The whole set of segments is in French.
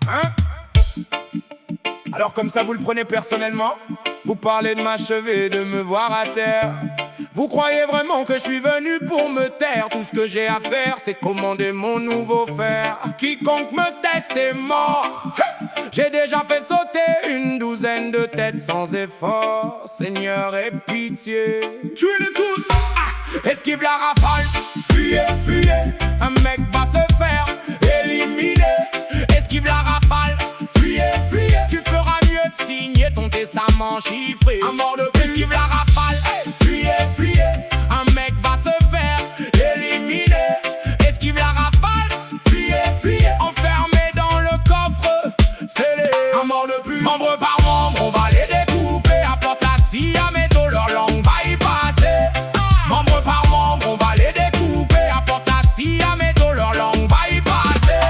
Hein? Alors comme ça vous le prenez personnellement? Vous parlez de m'achever, de me voir à terre. Vous croyez vraiment que je suis venu pour me taire? Tout ce que j'ai à faire, c'est commander mon nouveau fer. Quiconque me teste est mort. J'ai déjà fait sauter une douzaine de têtes sans effort. Seigneur, aie pitié. Tuez-les tous! Esquive la rafale, fuyez, fuyez. Un mec va se faire éliminer. Esquive la rafale, fuyez, fuyez. Tu feras mieux de signer ton testament chiffré. Un mort de plus. Esquive la rafale, fuyez, fuyez. Un mec va se faire éliminer. Esquive la rafale, fuyez, fuyez. Enfermé dans le coffre, scellé. Un mort de plus. Membre par membre, on va les découper. Apporte la scie à métaux, leur langue va y passer. Membre par membre, on va les découper. Apporte la scie à métaux, leur langue va y passer.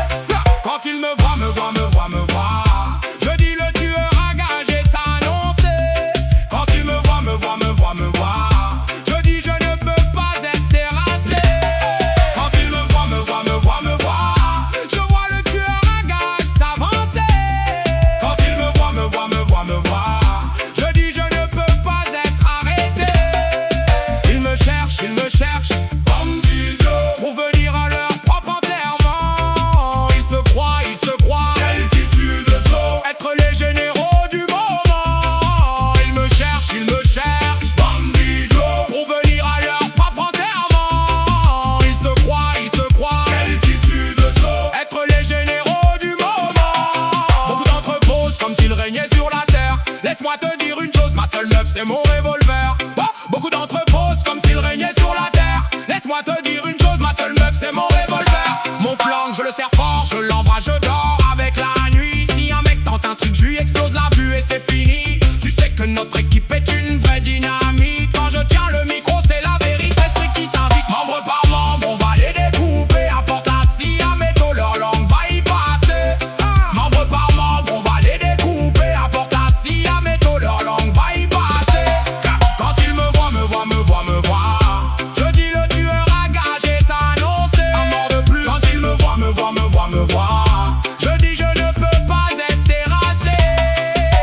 Quand ils me voient, me voient, me voient, me voient, je dis le tueur à gage est annoncé. Quand ils me voient, me voient, me voient, me voient, je dis je ne peux pas être terrassé. Quand ils me voient, me voient, me voient, me voient, je vois le tueur à gage s'avancer. Quand ils me voient, me voient, me voient, me voient, je dis je ne peux pas être arrêté. Ils me cherchent, pour venir à leur propre enterrement. Ils se croient, quel tissu de saut, être les généraux du moment. Ils me cherchent, pour venir à leur propre enterrement. Ils se croient, quel tissu de saut, être les généraux du moment. Beaucoup d'entre eux posent comme s'ils régnaient sur la terre. Laisse-moi te dire une chose, ma seule meuf c'est mon revolver. Beaucoup d'entre eux posent comme s'ils régnaient sur la terre. Laisse-moi te dire une chose, ma seule meuf c'est mon revolver. Mon flingue je le serre fort, je l'embrasse, je dors avec la nuit. Si un mec tente un truc, je lui explose la vue et c'est fini. Tu sais que notre équipe est une vraie dynamite. Quand je tiens le micro c'est la vérité stricte qui s'invite. Membre par membre on va les découper. Apporte la scie à métaux, leur langue va y passer. Membre par membre on va les découper. Apporte la scie à métaux, leur langue va y passer. Quand ils me voient, me voient, me voient, me voient, je dis le tueur à gage est annoncé. Un mort de plus. Quand ils me voient, me voient, me voient, me voient, je dis je ne peux pas être terrassé.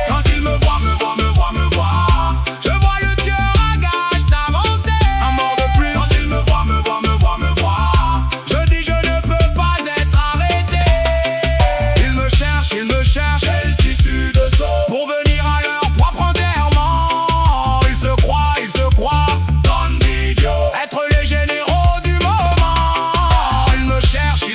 Quand ils me voient, me voient, me voient, me voient, je vois le tueur à gage s'avancer. Un mort de plus. Quand ils me voient, me voient, me voient, me voient, je dis je ne peux pas être arrêté. Ils me cherchent, quel tissu de saut, pour venir à leur propre enterrement. Ils se croient, donne d'idiot, être les généraux du moment. Ils me cherchent,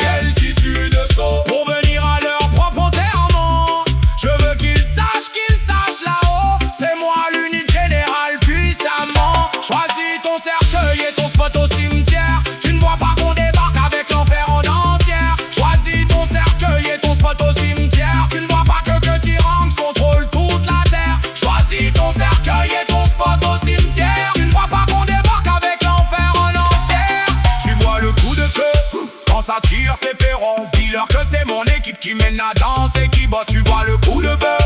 quel tissu de saut, pour venir à leur propre enterrement. Je veux qu'ils sachent là-haut, c'est moi l'unique général puissamment. Choisis ton cercueil et ton spot au cimetière. Tu ne vois pas qu'on débarque avec l'enfer en entière. Choisis ton cercueil et ton spot au cimetière. Tu ne vois pas que T-Ranks contrôle toute la terre. Choisis ton cercueil et ton spot au cimetière. Tu ne vois pas qu'on débarque avec l'enfer en entière. Tu vois le coup de queue, quand ça tire c'est féroce. Dis-leur que c'est mon équipe qui mène la danse et qui bosse. Tu vois le coup de bœuf,